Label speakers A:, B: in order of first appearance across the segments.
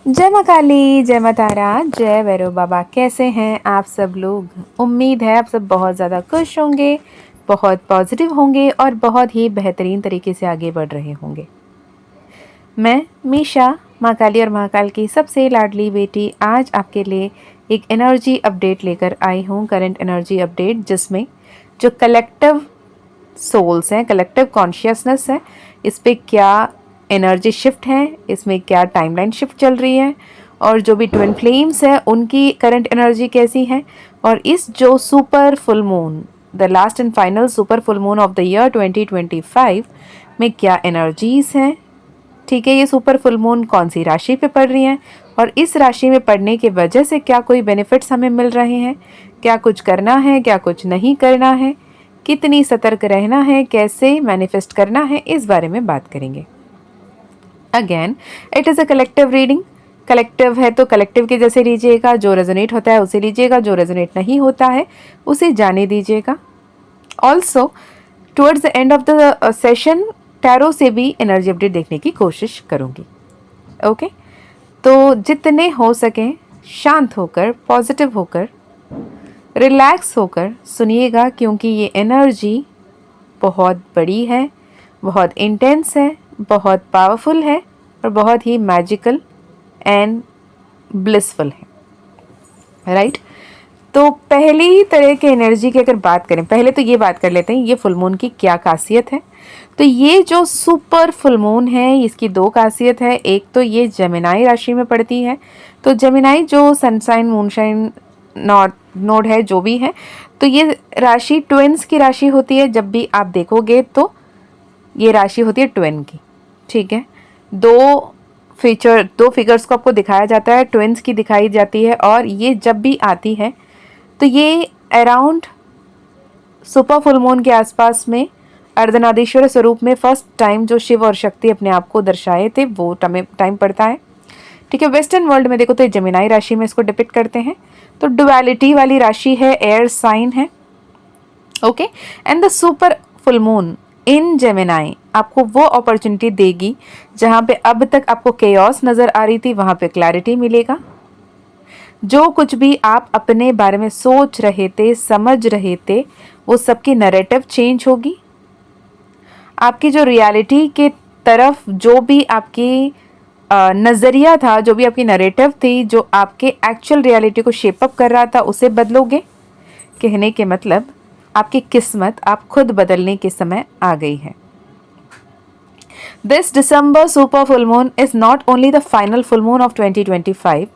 A: जय माँ काली, जय माँ तारा, जय भैरव बाबा। कैसे हैं आप सब लोग? उम्मीद है आप सब बहुत ज़्यादा खुश होंगे, बहुत पॉजिटिव होंगे और बहुत ही बेहतरीन तरीके से आगे बढ़ रहे होंगे। मैं मीशा, माँ काली और महाकाल की सबसे लाडली बेटी, आज आपके लिए एक एनर्जी अपडेट लेकर आई हूँ। करंट एनर्जी अपडेट, जिसमें जो कलेक्टिव सोल्स हैं, कलेक्टिव कॉन्शियसनेस है, इस पे क्या एनर्जी शिफ्ट है, इसमें क्या टाइमलाइन शिफ्ट चल रही है, और जो भी ट्विन फ्लेम्स है उनकी करंट एनर्जी कैसी है, और इस जो super full moon, the last and final super full moon of the year 2025 में क्या एनर्जीज हैं। ठीक है, ये सुपर फुल मून कौन सी राशि पे पड़ रही है और इस राशि में पड़ने की वजह से क्या कोई बेनिफिट्स हमें मिल रहे हैं, क्या कुछ करना है, क्या कुछ नहीं करना है, कितनी सतर्क रहना है, कैसे मैनिफेस्ट करना है, इस बारे में बात करेंगे। Again it is a collective reading. Collective है तो कलेक्टिव के जैसे लीजिएगा, जो रेजोनेट होता है उसे लीजिएगा, जो रेजोनेट नहीं होता है उसे जाने दीजिएगा। Also towards the end of the session tarot से भी एनर्जी अपडेट देखने की कोशिश करूँगी। ओके, तो जितने हो सकें शांत होकर, पॉजिटिव होकर, रिलैक्स होकर सुनिएगा, क्योंकि ये एनर्जी बहुत बड़ी है, बहुत इंटेंस है, बहुत पावरफुल है और बहुत ही मैजिकल एंड ब्लिसफुल है। राइट, तो पहली तरह के एनर्जी की अगर बात करें, पहले तो ये बात कर लेते हैं ये फुल मून की क्या खासियत है। तो ये जो सुपर फुल मून है, इसकी दो खासियत है। एक तो ये जेमिनाई राशि में पड़ती है, तो जेमिनाई जो सनसाइन मूनशाइन नोड है, जो भी है, तो ये राशि ट्विन्स की राशि होती है। जब भी आप देखोगे तो ये राशि होती है ट्विन की। ठीक है, दो फिगर्स को आपको दिखाया जाता है, ट्विन्स की दिखाई जाती है, और ये जब भी आती है तो ये अराउंड सुपर फुल मून के आसपास में अर्धनारीश्वर स्वरूप में फर्स्ट टाइम जो शिव और शक्ति अपने आप को दर्शाए थे, वो टाइम पड़ता है। ठीक है, वेस्टर्न वर्ल्ड में देखो तो ये जेमिनाई राशि में इसको डिपिक्ट करते हैं, तो डुअलिटी वाली राशि है, एयर साइन है। Okay, and the super full moon in Gemini आपको वो अपॉर्चुनिटी देगी जहाँ पे अब तक आपको केओस नज़र आ रही थी, वहाँ पे क्लैरिटी मिलेगा। जो कुछ भी आप अपने बारे में सोच रहे थे, समझ रहे थे, वो सबकी नैरेटिव चेंज होगी। आपकी जो रियलिटी के तरफ जो भी आपकी नज़रिया था, जो भी आपकी नैरेटिव थी, जो आपके एक्चुअल रियलिटी को शेप अप कर रहा था, उसे बदलोगे। कहने के मतलब आपकी किस्मत आप खुद बदलने के समय आ गई है। This December super full moon is not only the final full moon of 2025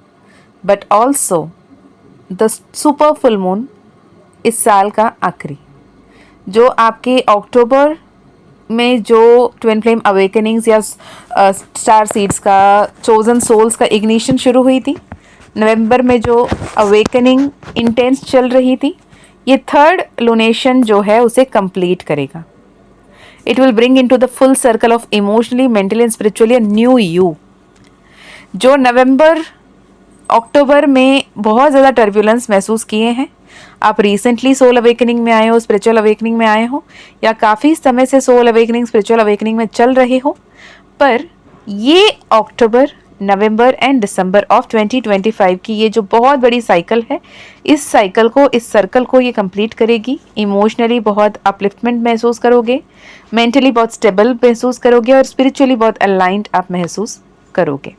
A: but also the super full moon इस साल का आखिरी, जो आपके अक्टूबर में जो ट्विन फ्लेम अवेकनिंग्स या स्टार सीड्स का, चोजन सोल्स का इग्निशन शुरू हुई थी, नवंबर में जो अवेकनिंग इंटेंस चल रही थी, ये थर्ड लूनेशन जो है उसे कंप्लीट करेगा। It will bring into the full circle of emotionally, mentally and spiritually a new you. जो नवंबर अक्टूबर में बहुत ज़्यादा टर्बुलेंस महसूस किए हैं, आप रिसेंटली सोल अवेकनिंग में आए हो, स्पिरिचुअल अवेकनिंग में आए हो, या काफ़ी समय से सोल अवेकनिंग, स्पिरिचुअल अवेकनिंग में चल रहे हो, पर ये अक्टूबर, नवंबर एंड दिसंबर ऑफ 2025 की ये जो बहुत बड़ी साइकिल है, इस साइकिल को, इस सर्कल को ये कंप्लीट करेगी। इमोशनली बहुत अपलिफ्टमेंट महसूस करोगे, मेंटली बहुत स्टेबल महसूस करोगे और स्पिरिचुअली बहुत अलाइंड आप महसूस करोगे।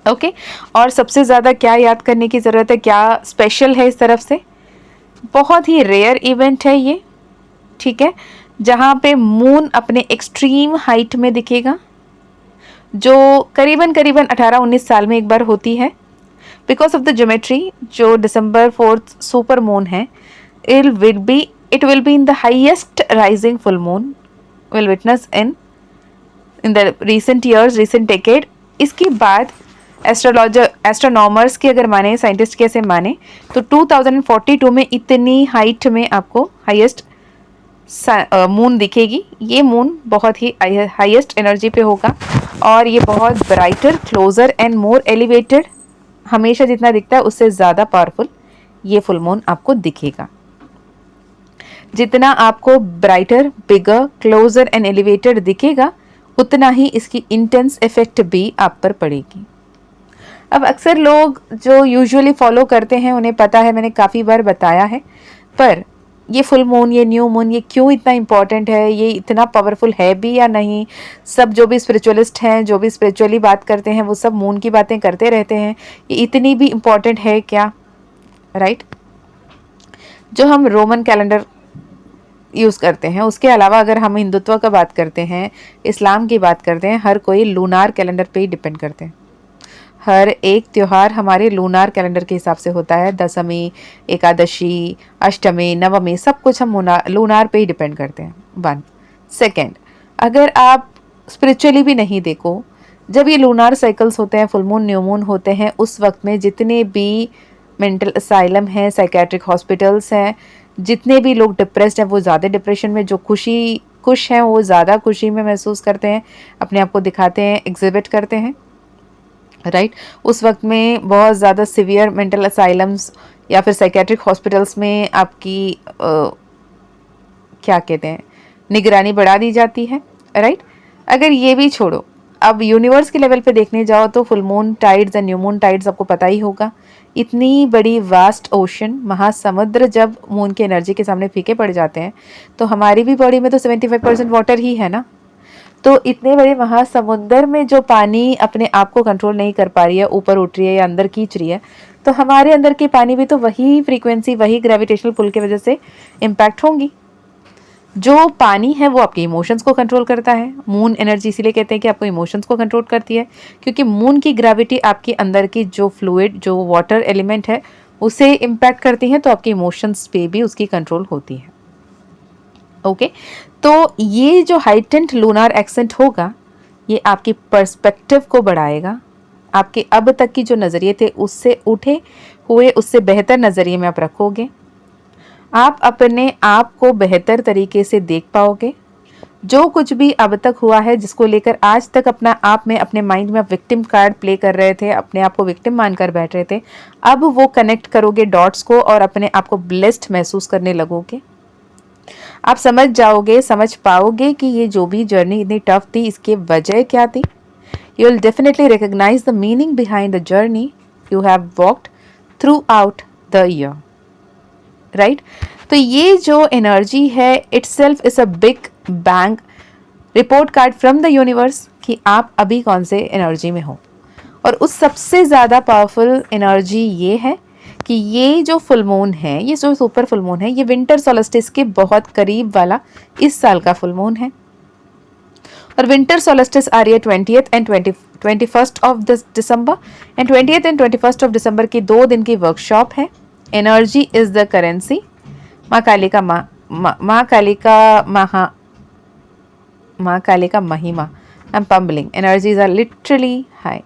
A: ओके, और सबसे ज़्यादा क्या याद करने की ज़रूरत है, क्या स्पेशल है इस तरफ से, बहुत ही रेयर इवेंट है ये। ठीक है, जहाँ पे मून अपने एक्सट्रीम हाइट में दिखेगा, जो करीबन 18-19 साल में एक बार होती है। बिकॉज ऑफ द ज्योमेट्री, जो दिसंबर 4th सुपर मून है, it will be in the highest rising full moon will witness in the recent years, recent decade। इसके बाद एस्ट्रोनॉमर्स की अगर माने, साइंटिस्ट की ऐसे माने, तो 2042 में इतनी हाइट में आपको हाईएस्ट मून दिखेगी। ये मून बहुत ही हाईएस्ट एनर्जी पे होगा और ये बहुत brighter, closer and more elevated, हमेशा जितना दिखता है उससे ज़्यादा पावरफुल ये फुल मून आपको दिखेगा। जितना आपको brighter, bigger, closer and elevated दिखेगा, उतना ही इसकी इंटेंस इफेक्ट भी आप पर पड़ेगी। अब अक्सर लोग जो यूजुअली फॉलो करते हैं उन्हें पता है, मैंने काफ़ी बार बताया है, पर ये फुल मून, ये न्यू मून, ये क्यों इतना इम्पॉर्टेंट है, ये इतना पावरफुल है भी या नहीं। सब जो भी स्पिरिचुअलिस्ट हैं, जो भी स्पिरिचुअली बात करते हैं, वो सब मून की बातें करते रहते हैं। ये इतनी भी इम्पॉर्टेंट है क्या, राइट? जो हम रोमन कैलेंडर यूज़ करते हैं, उसके अलावा अगर हम हिंदुत्व का बात करते हैं, इस्लाम की बात करते हैं, हर कोई लूनार कैलेंडर पे ही डिपेंड करते हैं। हर एक त्यौहार हमारे लूनार कैलेंडर के हिसाब से होता है। दशमी, एकादशी, अष्टमी, नवमी, सब कुछ हम लूनार पे ही डिपेंड करते हैं। 1 सेकेंड, अगर आप स्पिरिचुअली भी नहीं देखो, जब ये लूनार साइकिल्स होते हैं, फुल मून, न्यू मून होते हैं, उस वक्त में जितने भी मेंटल असाइलम हैं, साइकेट्रिक हॉस्पिटल्स हैं, जितने भी लोग डिप्रेस्ड हैं वो ज़्यादा डिप्रेशन में, जो खुश हैं वो ज़्यादा खुशी में महसूस करते हैं, अपने आप को दिखाते हैं, एग्जिबिट करते हैं, राइट? उस वक्त में बहुत ज़्यादा सिवियर मेंटल असाइलम्स या फिर साइकेट्रिक हॉस्पिटल्स में आपकी क्या कहते हैं, निगरानी बढ़ा दी जाती है, राइट? अगर ये भी छोड़ो, अब यूनिवर्स के लेवल पे देखने जाओ तो full moon tides and new moon tides आपको पता ही होगा। इतनी बड़ी वास्ट ओशन, महासमुद्र जब मून की एनर्जी के सामने फीके पड़ जाते हैं, तो हमारी भी बॉडी में तो 75% वाटर ही है ना। तो इतने बड़े महासमुंदर में जो पानी अपने आप को कंट्रोल नहीं कर पा रही है, ऊपर उठ रही है या अंदर खींच रही है, तो हमारे अंदर की पानी भी तो वही फ्रीक्वेंसी, वही ग्रेविटेशनल पुल की वजह से इम्पैक्ट होंगी। जो पानी है वो आपके इमोशंस को कंट्रोल करता है। मून एनर्जी इसीलिए कहते हैं कि आपको इमोशंस को कंट्रोल करती है, क्योंकि मून की ग्रेविटी आपके अंदर की जो फ्लूइड, जो वाटर एलिमेंट है, उसे इम्पैक्ट करती है, तो आपके इमोशंस पे भी उसकी कंट्रोल होती है। ओके, तो ये जो हाइटेंड लूनार एक्सेंट होगा, ये आपकी पर्सपेक्टिव को बढ़ाएगा। आपके अब तक की जो नज़रिए थे उससे उठे हुए, उससे बेहतर नज़रिए में आप रखोगे। आप अपने आप को बेहतर तरीके से देख पाओगे। जो कुछ भी अब तक हुआ है, जिसको लेकर आज तक अपना आप में, अपने माइंड में आप विक्टिम कार्ड प्ले कर रहे थे, अपने आप को विक्टिम मानकर बैठ रहे थे, अब वो कनेक्ट करोगे डॉट्स को और अपने आप को ब्लेस्ड महसूस करने लगोगे। आप समझ जाओगे, समझ पाओगे कि ये जो भी जर्नी इतनी टफ थी, इसकी वजह क्या थी। You will definitely recognise the meaning behind the journey you have walked throughout the year, right? तो ये जो एनर्जी है, itself is a big bang report card from the universe कि आप अभी कौन से एनर्जी में हो। और उस सबसे ज़्यादा पावरफुल एनर्जी ये है कि ये जो फुल मून है, ये जो सुपर फुल मून है, ये विंटर सोलस्टिस के बहुत करीब वाला इस साल का फुल मून है। और विंटर सोलस्टिस आ रही है 20th and 21st of December, and 20th and 21st of December की 2 दिन की वर्कशॉप है। Energy is the currency. माँ काली का महिमा, I am bumbling, energies are literally high.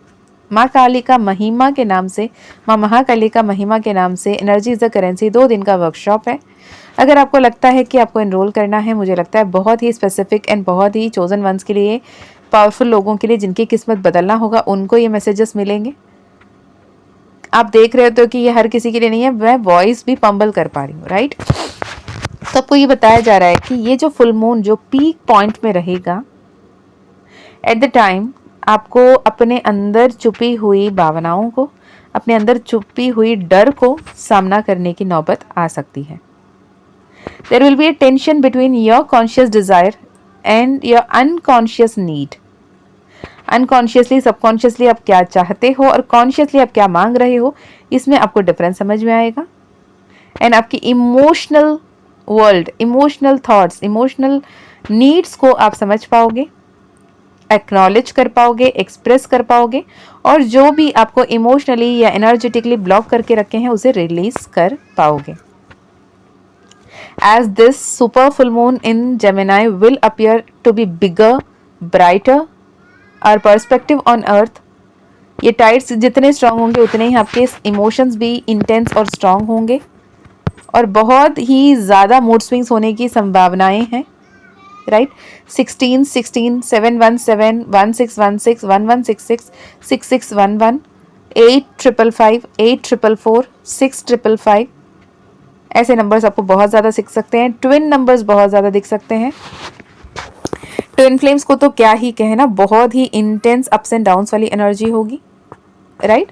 A: माँ काली का महिमा के नाम से, माँ महाकाली का महिमा के नाम से एनर्जी इज द करेंसी 2 दिन का वर्कशॉप है। अगर आपको लगता है कि आपको एनरोल करना है, मुझे लगता है बहुत ही स्पेसिफिक एंड बहुत ही चोजन वंस के लिए, पावरफुल लोगों के लिए, जिनकी किस्मत बदलना होगा, उनको ये मैसेजेस मिलेंगे। आप देख रहे हो कि ये हर किसी के लिए नहीं है, मैं वॉइस भी पंबल कर पा रही हूँ, राइट? तो आपको ये बताया जा रहा है कि ये जो फुल मून जो पीक पॉइंट में रहेगा, एट द टाइम आपको अपने अंदर छुपी हुई भावनाओं को, अपने अंदर छुपी हुई डर को सामना करने की नौबत आ सकती है। There will be a tension between your conscious desire and your unconscious need. Unconsciously, subconsciously आप क्या चाहते हो और कॉन्शियसली आप क्या मांग रहे हो, इसमें आपको डिफरेंस समझ में आएगा। एंड आपकी emotional world, emotional thoughts, emotional needs को आप समझ पाओगे, एक्नॉलेज कर पाओगे, एक्सप्रेस कर पाओगे, और जो भी आपको इमोशनली या एनर्जेटिकली ब्लॉक करके रखे हैं उसे रिलीज कर पाओगे। As this super full moon in Gemini will appear to be bigger, brighter, our perspective on earth, ये टाइड्स जितने स्ट्रांग होंगे उतने ही आपके इमोशंस भी इंटेंस और स्ट्रांग होंगे, और बहुत ही ज़्यादा मूड स्विंग्स होने की संभावनाएं हैं, राइट? 16 16 717 1616 1166 6611 8555 8544 6555, ऐसे नंबर्स आपको बहुत ज़्यादा दिख सकते हैं। ट्विन नंबर्स बहुत ज़्यादा दिख सकते हैं। ट्विन फ्लेम्स को तो क्या ही कहना, बहुत ही इंटेंस अप्स एंड डाउन्स वाली एनर्जी होगी। राइट।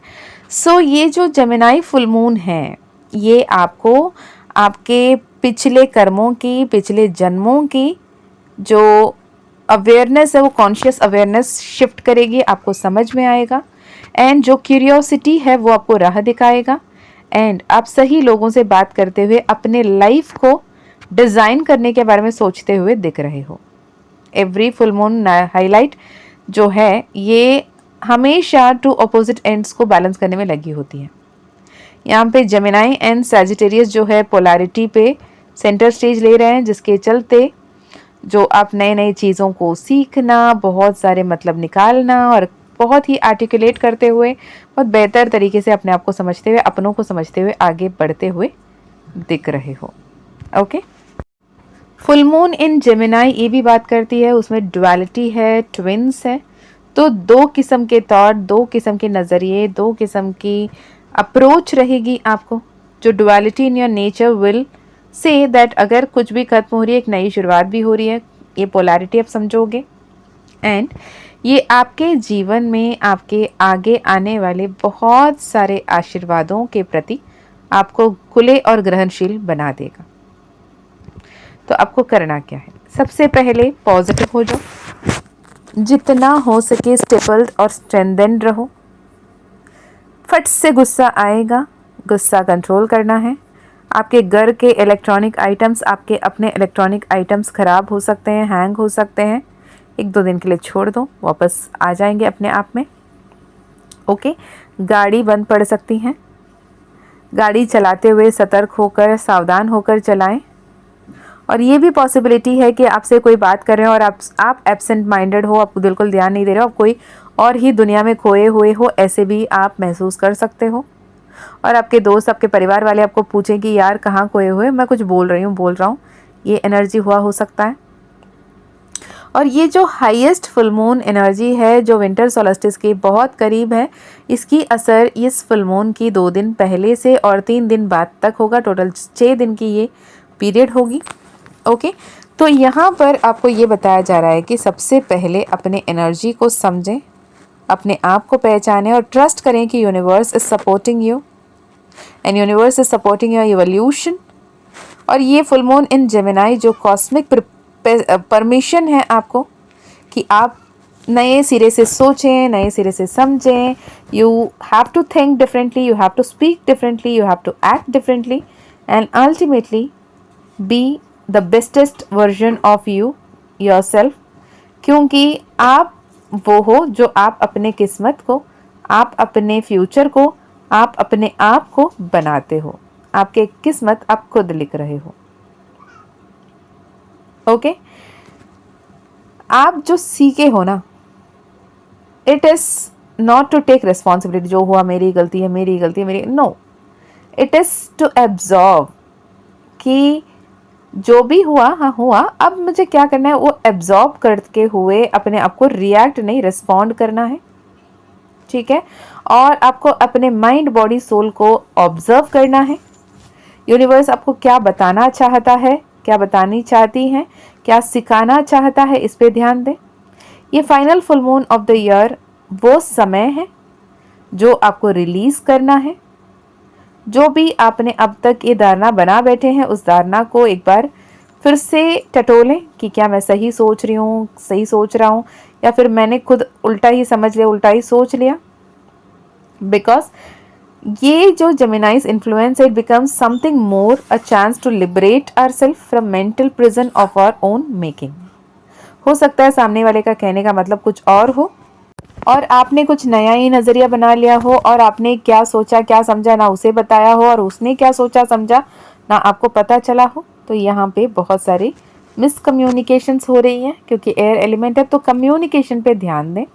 A: सो ये जो जेमिनाई फुल मून है, ये आपको आपके पिछले कर्मों की, पिछले जन्मों की जो अवेयरनेस है, वो कॉन्शियस अवेयरनेस शिफ्ट करेगी, आपको समझ में आएगा। एंड जो क्यूरियोसिटी है वो आपको राह दिखाएगा। एंड आप सही लोगों से बात करते हुए अपने लाइफ को डिज़ाइन करने के बारे में सोचते हुए दिख रहे हो। एवरी फुल मून हाईलाइट जो है ये हमेशा टू अपोजिट एंड्स को बैलेंस करने में लगी होती है। यहाँ पे जेमिनाई एंड सैजिटेरियस जो है पोलैरिटी पे सेंटर स्टेज ले रहे हैं, जिसके चलते जो आप नए नए चीज़ों को सीखना, बहुत सारे मतलब निकालना और बहुत ही आर्टिकुलेट करते हुए, बहुत बेहतर तरीके से अपने आप को समझते हुए, अपनों को समझते हुए आगे बढ़ते हुए दिख रहे हो। Okay. Full moon in Gemini ये भी बात करती है, उसमें डुअलिटी है, ट्विंस है। तो दो किस्म के थॉट, दो किस्म के नज़रिए, दो किस्म की अप्रोच रहेगी आपको। जो duality in your nature will say that अगर कुछ भी खत्म हो रही है, एक नई शुरुआत भी हो रही है, ये पोलैरिटी आप समझोगे। एंड ये आपके जीवन में आपके आगे आने वाले बहुत सारे आशीर्वादों के प्रति आपको खुले और ग्रहणशील बना देगा। तो आपको करना क्या है? सबसे पहले पॉजिटिव हो जाओ, जितना हो सके स्टेबल और स्ट्रेंथेंड रहो। फट से गुस्सा आएगा, गुस्सा कंट्रोल करना है। आपके घर के इलेक्ट्रॉनिक आइटम्स, आपके अपने इलेक्ट्रॉनिक आइटम्स ख़राब हो सकते हैं, हैंग हो सकते हैं, 1-2 दिन के लिए छोड़ दो, वापस आ जाएंगे अपने आप में। ओके। गाड़ी बंद पड़ सकती हैं, गाड़ी चलाते हुए सतर्क होकर, सावधान होकर चलाएं। और ये भी पॉसिबिलिटी है कि आपसे कोई बात कर रहे हो और आप एब्सेंट माइंडेड हो, आपको बिल्कुल ध्यान नहीं दे रहे हो, आप कोई और ही दुनिया में खोए हुए हो, ऐसे भी आप महसूस कर सकते हो। और आपके दोस्त, आपके परिवार वाले आपको पूछें कि यार कहाँ खोए हुए, मैं कुछ बोल रहा हूँ, ये एनर्जी हुआ हो सकता है। और ये जो हाईएस्ट फुल मून एनर्जी है, जो विंटर सोल्स्टिस के बहुत करीब है, इसकी असर इस फुल मून की 2 दिन पहले से और 3 दिन बाद तक होगा। टोटल 6 दिन की ये पीरियड होगी। ओके। तो यहाँ पर आपको ये बताया जा रहा है कि सबसे पहले अपने एनर्जी को समझें, अपने आप को पहचानें और ट्रस्ट करें कि universe is supporting you and universe is supporting your evolution. और ये फुल मून इन जेमिनाई जो कॉस्मिक परमिशन है आपको कि आप नए सिरे से सोचें, नए सिरे से समझें। You have to think differently, you have to speak differently, you have to act differently and ultimately be the bestest version of you yourself. क्योंकि आप वो हो जो आप अपने किस्मत को, आप अपने फ्यूचर को, आप अपने आप को बनाते हो। आपके किस्मत आप खुद लिख रहे हो। ओके। आप जो सीखे हो ना, it is not to take responsibility, जो हुआ मेरी गलती है, मेरी गलती है, मेरी, no, it is to absorb कि जो भी हुआ, हाँ हुआ, अब मुझे क्या करना है, वो एब्जॉर्ब करके हुए अपने आप को रिएक्ट नहीं, रिस्पॉन्ड करना है। ठीक है। और आपको अपने माइंड, बॉडी, सोल को ऑब्जर्व करना है। यूनिवर्स आपको क्या बताना चाहता है, क्या बतानी चाहती हैं, क्या सिखाना चाहता है, इस पे ध्यान दें। ये final full moon of the year वो समय है जो आपको रिलीज करना है। जो भी आपने अब तक ये धारणा बना बैठे हैं, उस धारणा को एक बार फिर से टटोलें कि क्या मैं सही सोच रही हूँ, सही सोच रहा हूँ, या फिर मैंने खुद उल्टा ही समझ लिया, उल्टा ही सोच लिया। बिकॉज ये जो Gemini's influence, it becomes something more, a chance to liberate ourselves from mental prison of our own making. हो सकता है सामने वाले का कहने का मतलब कुछ और हो और आपने कुछ नया ही नज़रिया बना लिया हो, और आपने क्या सोचा क्या समझा ना उसे बताया हो, और उसने क्या सोचा समझा ना आपको पता चला हो। तो यहाँ पे बहुत सारी मिसकम्युनिकेशंस हो रही हैं, क्योंकि एयर एलिमेंट है, तो कम्युनिकेशन पे ध्यान दें।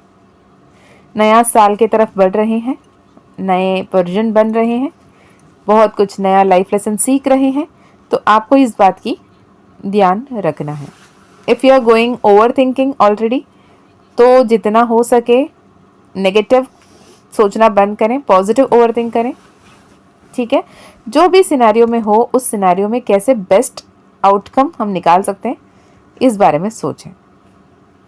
A: नया साल की तरफ बढ़ रहे हैं, नए वर्जन बन रहे हैं, बहुत कुछ नया लाइफ लेसन सीख रहे हैं, तो आपको इस बात की ध्यान रखना है। If you are going over thinking already, तो जितना हो सके नेगेटिव सोचना बंद करें, पॉजिटिव ओवरथिंक करें। ठीक है। जो भी सिनेरियो में हो, उस सिनेरियो में कैसे बेस्ट आउटकम हम निकाल सकते हैं, इस बारे में सोचें।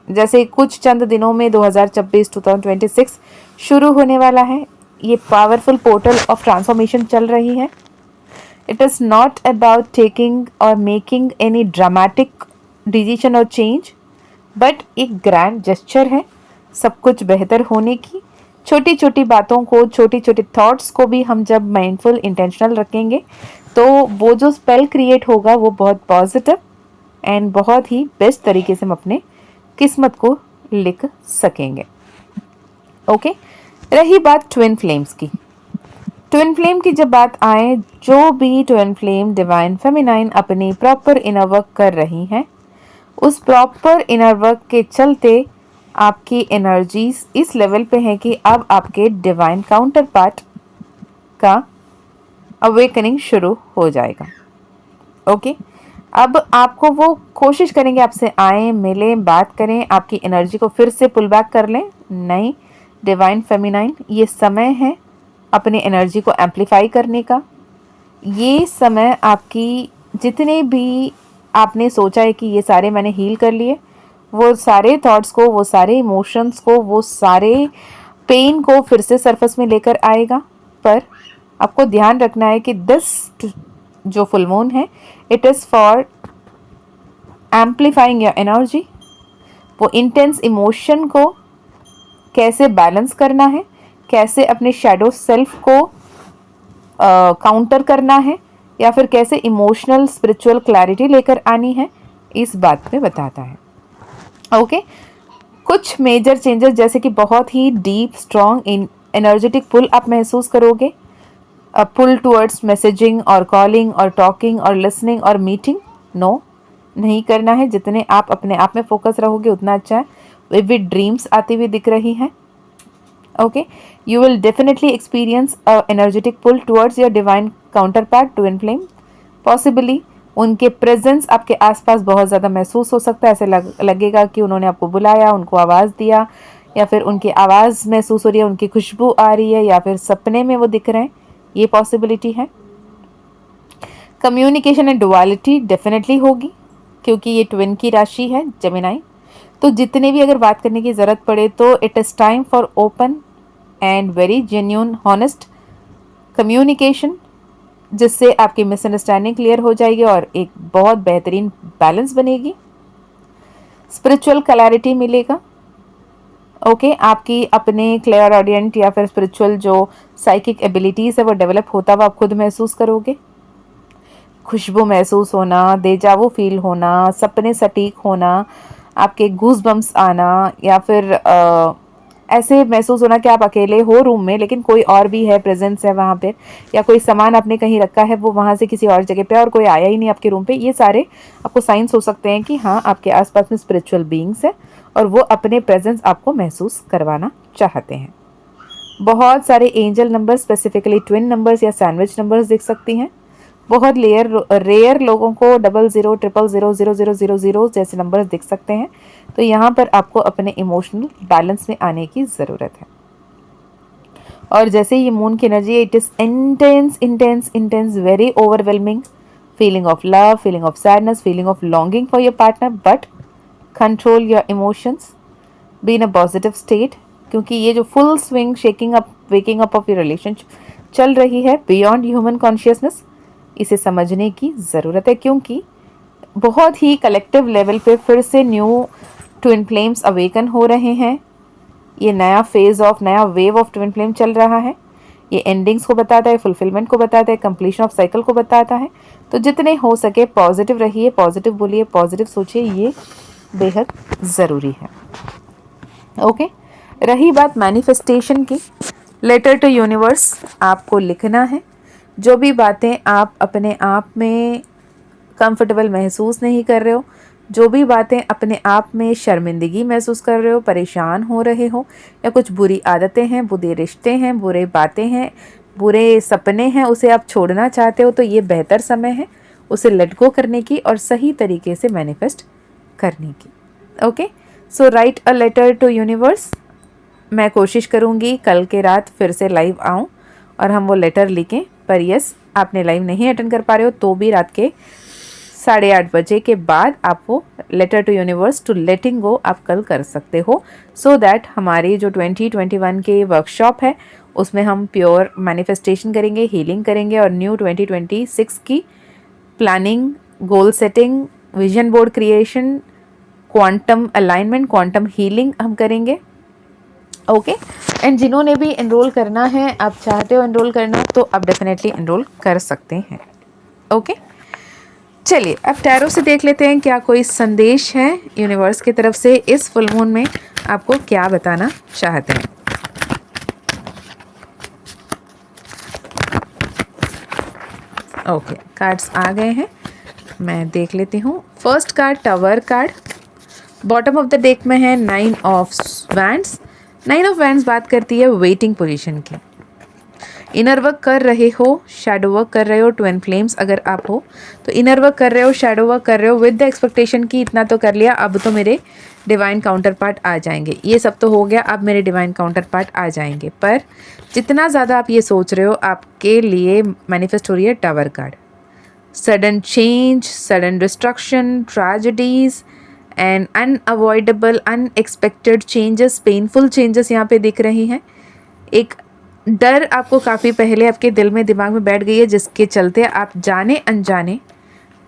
A: जैसे कुछ चंद दिनों में 2026 शुरू होने वाला है, ये पावरफुल पोर्टल ऑफ ट्रांसफॉर्मेशन चल रही है। It is not about taking और मेकिंग एनी ड्रामेटिक डिसीजन और चेंज, बट एक ग्रैंड जेस्चर है सब कुछ बेहतर होने की। छोटी छोटी बातों को, छोटी छोटी थॉट्स को भी हम जब माइंडफुल इंटेंशनल रखेंगे तो वो जो स्पेल क्रिएट होगा वो बहुत पॉजिटिव एंड बहुत ही बेस्ट तरीके से हम अपने किस्मत को लिख सकेंगे। ओके, रही बात ट्विन फ्लेम्स की। ट्विन फ्लेम की जब बात आए, जो भी ट्विन फ्लेम डिवाइन फेमिनाइन अपनी प्रॉपर इनर वर्क कर रही हैं, उस प्रॉपर इनर वर्क के चलते आपकी एनर्जीज इस लेवल पे है कि अब आपके डिवाइन काउंटर पार्ट का अवेकनिंग शुरू हो जाएगा। ओके, अब आपको वो कोशिश करेंगे आपसे आए, मिले, बात करें, आपकी एनर्जी को फिर से पुल बैक कर लें। नहीं, डिवाइन फेमिनाइन, ये समय है अपनी एनर्जी को एम्पलीफाई करने का। ये समय आपकी जितने भी आपने सोचा है कि ये सारे मैंने हील कर लिए, वो सारे थॉट्स को, वो सारे इमोशंस को, वो सारे पेन को फिर से सरफेस में लेकर आएगा। पर आपको ध्यान रखना है कि दिस जो फुल मून है, it is for amplifying your energy. वो इंटेंस इमोशन को कैसे बैलेंस करना है, कैसे अपने शैडो सेल्फ को काउंटर करना है, या फिर कैसे इमोशनल स्पिरिचुअल क्लैरिटी लेकर आनी है, इस बात में बताता है। ओके, कुछ मेजर चेंजेस जैसे कि बहुत ही डीप स्ट्रॉन्ग एनर्जेटिक पुल आप महसूस करोगे। पुल टुवर्ड्स मैसेजिंग और कॉलिंग और टॉकिंग और लिसनिंग और मीटिंग, नो, नहीं करना है। जितने आप अपने आप में फोकस रहोगे उतना अच्छा है। विविड ड्रीम्स आती हुई दिख रही हैं। Okay, you will definitely experience a energetic pull towards your divine counterpart twin flame. Possibly उनके प्रेजेंस आपके आसपास बहुत ज़्यादा महसूस हो सकता है। ऐसे लगेगा कि उन्होंने आपको बुलाया, उनको आवाज़ दिया, या फिर उनकी आवाज़ महसूस हो रही है, उनकी खुशबू आ रही है, या फिर सपने में वो दिख रहे हैं, ये पॉसिबिलिटी है। कम्युनिकेशन एंड डुअलिटी डेफिनेटली होगी, क्योंकि ये ट्विन की राशि है जेमिनाई। तो जितने भी अगर बात करने की ज़रूरत पड़े तो it is time for open and very genuine honest communication, जिससे आपकी मिसअंडरस्टैंडिंग क्लियर हो जाएगी और एक बहुत बेहतरीन बैलेंस बनेगी। स्पिरिचुअल क्लैरिटी मिलेगा। ओके, आपकी अपने क्लियर ऑडियंट या फिर स्पिरिचुअल जो साइकिक एबिलिटीज़ है वो डेवलप होता हुआ आप खुद महसूस करोगे। खुशबू महसूस होना, देजावू फील होना, सपने सटीक होना, आपके गूज बम्स आना, या फिर ऐसे महसूस होना कि आप अकेले हो रूम में लेकिन कोई और भी है, प्रेजेंस है वहाँ पे, या कोई सामान आपने कहीं रखा है वो वहाँ से किसी और जगह पे और कोई आया ही नहीं आपके रूम पे। ये सारे आपको साइंस हो सकते हैं कि हाँ, आपके आसपास में स्पिरिचुअल बीइंग्स है और वो अपने प्रेजेंस आपको महसूस करवाना चाहते हैं। बहुत सारे angel numbers, specifically twin numbers या सैंडविच नंबर्स दिख सकती हैं। बहुत रेयर लोगों को 00, 000, 0000 जैसे नंबर्स दिख सकते हैं। तो यहाँ पर आपको अपने इमोशनल बैलेंस में आने की ज़रूरत है। और जैसे ये मून की एनर्जी है, it is intense intense intense, very overwhelming feeling of love, feeling of sadness, feeling of longing for your partner, but control your emotions, be in a positive state, क्योंकि ये जो full swing shaking up waking up of your relationship चल रही है beyond human consciousness, इसे समझने की ज़रूरत है, क्योंकि बहुत ही कलेक्टिव लेवल पे फिर से न्यू ट्विन फ्लेम्स अवेकन हो रहे हैं। ये नया फेज ऑफ, नया वेव ऑफ ट्विन फ्लेम चल रहा है। ये एंडिंग्स को बताता है, फुलफिलमेंट को बताता है, कंप्लीशन ऑफ साइकिल को बताता है। तो जितने हो सके पॉजिटिव रहिए, पॉजिटिव बोलिए, पॉजिटिव सोचिए, ये बेहद ज़रूरी है। ओके, रही बात मैनिफेस्टेशन की, लेटर टू यूनिवर्स आपको लिखना है। जो भी बातें आप अपने आप में कंफर्टेबल महसूस नहीं कर रहे हो, जो भी बातें अपने आप में शर्मिंदगी महसूस कर रहे हो, परेशान हो रहे हो, या कुछ बुरी आदतें हैं, बुरे रिश्ते हैं, बुरे बातें हैं, बुरे सपने हैं, उसे आप छोड़ना चाहते हो, तो ये बेहतर समय है उसे लेट गो करने की और सही तरीके से मैनिफेस्ट करने की। Okay, so write a letter to universe. मैं कोशिश करूँगी कल के रात फिर से लाइव आऊँ और हम वो लेटर लिखें। पर यस, आपने लाइव नहीं अटेंड कर पा रहे हो तो भी रात के 8:30 बजे के बाद आप वो letter to universe to letting go आप कल कर सकते हो, सो दैट हमारी जो 2021 के वर्कशॉप है उसमें हम प्योर मैनिफेस्टेशन करेंगे, हीलिंग करेंगे और न्यू 2026 की planning, goal setting, vision board creation, quantum alignment, quantum healing हम करेंगे। ओके एंड जिन्होंने भी एनरोल करना है, आप चाहते हो एनरोल करना, तो आप डेफिनेटली एनरोल कर सकते हैं। ओके चलिए अब टैरो से देख लेते हैं क्या कोई संदेश है यूनिवर्स की तरफ से इस फुल मून में आपको क्या बताना चाहते हैं। ओके कार्ड्स आ गए हैं, मैं देख लेती हूँ। First card tower card, bottom of the deck में है 9 ऑफ वैंड्स। 9 ऑफ वैंड्स बात करती है वेटिंग पोजीशन की। इनर वर्क कर रहे हो, शैडो वर्क कर रहे हो, ट्विन फ्लेम्स अगर आप हो तो इनर वर्क कर रहे हो, शैडो वर्क कर रहे हो विद द एक्सपेक्टेशन की इतना तो कर लिया, अब तो मेरे डिवाइन काउंटर पार्ट आ जाएंगे। ये सब तो हो गया, अब मेरे डिवाइन काउंटर पार्ट आ जाएंगे। पर जितना ज़्यादा आप ये सोच रहे हो आपके लिए मैनिफेस्ट हो रही है tower card. Sudden change, sudden destruction, tragedies and unavoidable unexpected changes, painful changes यहाँ पे दिख रही हैं। एक डर आपको काफ़ी पहले आपके दिल में दिमाग में बैठ गई है जिसके चलते आप जाने अनजाने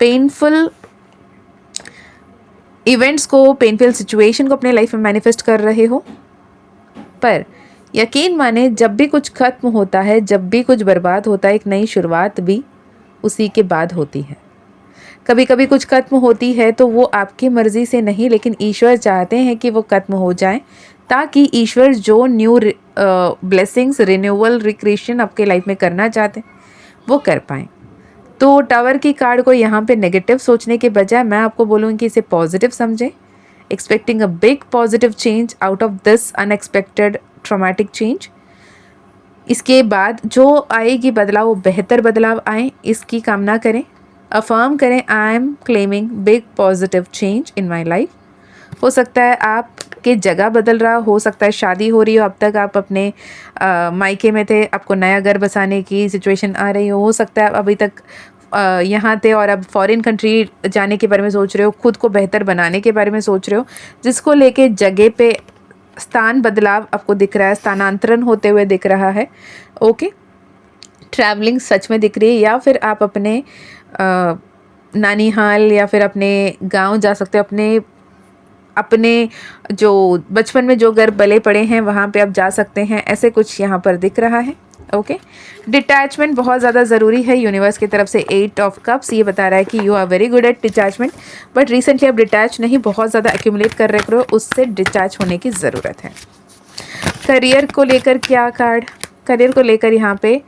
A: पेनफुल इवेंट्स को, पेनफुल सिचुएशन को अपने लाइफ में मैनिफेस्ट कर रहे हो। पर यकीन माने जब भी कुछ खत्म होता है, जब भी कुछ बर्बाद होता है, एक नई शुरुआत भी उसी के बाद होती है। कभी कभी कुछ खत्म होती है तो वो आपकी मर्ज़ी से नहीं, लेकिन ईश्वर चाहते हैं कि वो खत्म हो जाए ताकि ईश्वर जो न्यू ब्लेसिंग्स, रिन्यूअल, रिक्रिएशन आपके लाइफ में करना चाहते हैं वो कर पाएँ। तो टावर की कार्ड को यहाँ पे नेगेटिव सोचने के बजाय मैं आपको बोलूँगी कि इसे पॉजिटिव समझें, expecting a big positive change out of this unexpected traumatic change. इसके बाद जो आएगी बदलाव वो बेहतर बदलाव आए, इसकी कामना करें, अफर्म करें I am claiming big positive change in my life. हो सकता है आपके जगह बदल रहा हो सकता है शादी हो रही हो, अब तक आप अपने मायके में थे, आपको नया घर बसाने की सिचुएशन आ रही हो सकता है आप अभी तक यहाँ थे और अब फॉरेन कंट्री जाने के बारे में सोच रहे हो, खुद को बेहतर बनाने के बारे में सोच रहे हो, जिसको लेके जगह पे स्थान बदलाव आपको दिख रहा है, स्थानांतरण होते हुए दिख रहा है। ओके ट्रैवलिंग सच में दिख रही है, या फिर आप अपने नानीहाल या फिर अपने गांव जा सकते हो, अपने जो बचपन में जो घर बले पड़े हैं वहाँ पे आप जा सकते हैं, ऐसे कुछ यहाँ पर दिख रहा है। ओके डिटैचमेंट बहुत ज़्यादा ज़रूरी है यूनिवर्स की तरफ से। 8 ऑफ कप्स ये बता रहा है कि you are very good at detachment, but recently आप डिटैच नहीं, बहुत ज़्यादा एक्यूमुलेट कर रहे हो, उससे डिटैच होने की ज़रूरत है। करियर को लेकर क्या कार्ड, करियर को लेकर यहाँ पे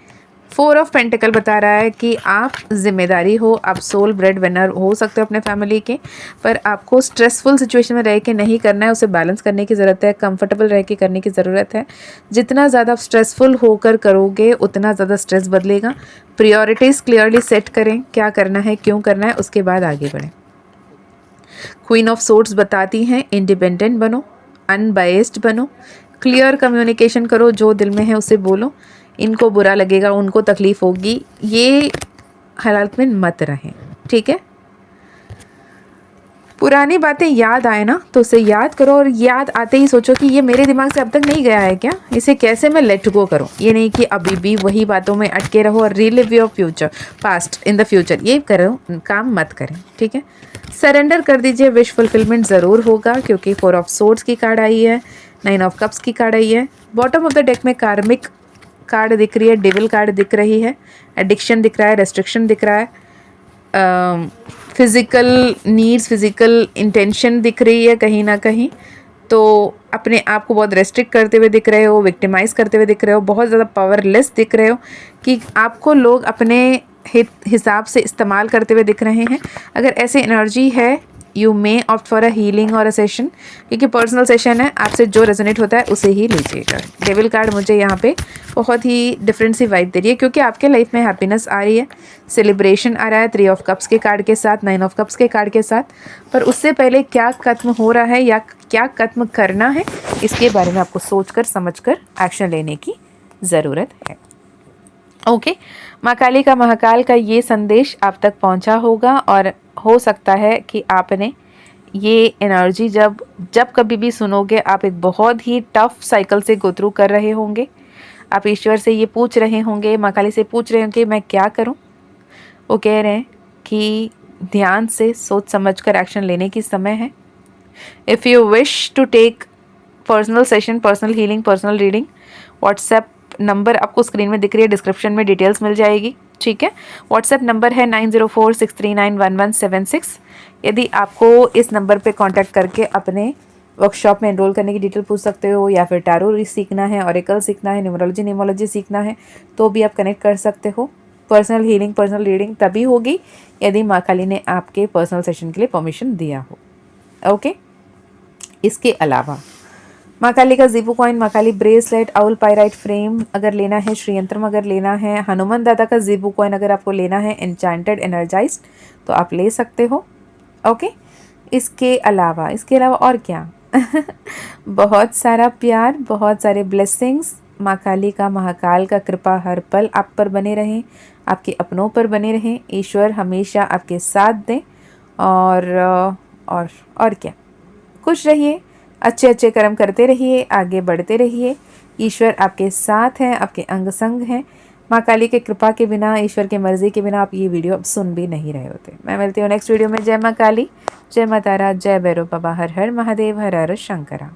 A: 4 ऑफ पेंटिकल बता रहा है कि आप जिम्मेदारी हो, आप सोल ब्रेड विनर हो सकते हो अपने फैमिली के, पर आपको स्ट्रेसफुल सिचुएशन में रह के नहीं करना है, उसे बैलेंस करने की ज़रूरत है, कंफर्टेबल रह के करने की ज़रूरत है। जितना ज़्यादा आप स्ट्रेसफुल होकर करोगे उतना ज़्यादा स्ट्रेस बदलेगा। प्रायोरिटीज़ क्लियरली सेट करें, क्या करना है, क्यों करना है, उसके बाद आगे बढ़ें। क्वीन ऑफ सोर्ड्स बताती हैं इंडिपेंडेंट बनो, अनबायस्ड बनो, क्लियर कम्युनिकेशन करो, जो दिल में है उसे बोलो। इनको बुरा लगेगा, उनको तकलीफ़ होगी, ये हालात में मत रहें, ठीक है। पुरानी बातें याद आए ना तो उसे याद करो, और याद आते ही सोचो कि ये मेरे दिमाग से अब तक नहीं गया है क्या, इसे कैसे मैं लेट गो करूं। ये नहीं कि अभी भी वही बातों में अटके रहो और relive your future past in the future, ये करो, काम मत करें, ठीक है। सरेंडर कर दीजिए, विश फुलफिलमेंट ज़रूर होगा, क्योंकि 4 ऑफ सोर्ड्स की कार्ड आई है, 9 ऑफ कप्स की कार्ड आई है। बॉटम ऑफ द डेक में कार्मिक कार्ड दिख रही है, डेविल कार्ड दिख रही है, एडिक्शन दिख रहा है, रेस्ट्रिक्शन दिख रहा है, फिज़िकल नीड्स, फिज़िकल इंटेंशन दिख रही है कहीं ना कहीं। तो अपने आप को बहुत रेस्ट्रिक्ट करते हुए दिख रहे हो, विक्टिमाइज़ करते हुए दिख रहे हो, बहुत ज़्यादा पावरलेस दिख रहे हो कि आपको लोग अपने हिसाब से इस्तेमाल करते हुए दिख रहे हैं। अगर ऐसी एनर्जी है you may opt for a healing और अ सेशन, क्योंकि पर्सनल सेशन है, आपसे जो रेजोनेट होता है उसे ही लीजिएगा। डेविल कार्ड मुझे यहाँ पे बहुत ही डिफरेंट सी वाइब दे रही है, क्योंकि आपके लाइफ में हैप्पीनेस आ रही है, सेलिब्रेशन आ रहा है 3 ऑफ कप्स के कार्ड के साथ, 9 ऑफ कप्स के कार्ड के साथ। पर उससे पहले क्या खत्म हो रहा है या क्या खत्म करना है, इसके बारे में आपको सोच कर समझ कर एक्शन लेने की ज़रूरत है। ओके, माँ काली का महाकाल का ये संदेश आप तक पहुंचा होगा और हो सकता है कि आपने ये एनर्जी जब जब कभी भी सुनोगे, आप एक बहुत ही टफ साइकिल से गो थ्रू कर रहे होंगे। आप ईश्वर से ये पूछ रहे होंगे, माँ काली से पूछ रहे होंगे मैं क्या करूं। वो कह रहे हैं कि ध्यान से सोच समझकर एक्शन लेने की समय है। If you wish to take personal session, personal healing, personal reading, WhatsApp number आपको स्क्रीन में दिख रही है, डिस्क्रिप्शन में डिटेल्स मिल जाएगी। ठीक है, व्हाट्सएप नंबर है 9046391176। यदि आपको इस नंबर पे कांटेक्ट करके अपने वर्कशॉप में एनरोल करने की डिटेल पूछ सकते हो, या फिर टैरो सीखना है, ऑरेकल सीखना है, न्यूमरोलॉजी न्यूमोलॉजी सीखना है, तो भी आप कनेक्ट कर सकते हो। पर्सनल हीलिंग, पर्सनल रीडिंग तभी होगी यदि माँ काली ने आपके पर्सनल सेशन के लिए परमिशन दिया हो। ओके, इसके अलावा माँ काली का ज़ीबू कॉइन, माँ काली ब्रेसलेट, आउल पायराइट फ्रेम अगर लेना है, श्रीयंत्रम अगर लेना है, हनुमान दादा का ज़ीबू कॉइन अगर आपको लेना है एन्चेंटेड एनर्जाइज्ड, तो आप ले सकते हो। ओके, इसके अलावा और क्या बहुत सारा प्यार, बहुत सारे ब्लेसिंग्स। माँ काली का महाकाल का कृपा हर पल आप पर बने रहें, आपके अपनों पर बने रहें। ईश्वर हमेशा आपके साथ दें और और क्या, खुश रहिए, अच्छे अच्छे कर्म करते रहिए, आगे बढ़ते रहिए। ईश्वर आपके साथ हैं, आपके अंग संग हैं। माँ काली के कृपा के बिना, ईश्वर की मर्जी के बिना आप ये वीडियो अब सुन भी नहीं रहे होते। मैं मिलती हूँ नेक्स्ट वीडियो में। जय माँ काली, जय माँ तारा, जय भैरव बाबा, हर हर महादेव, हर हर शंकरा।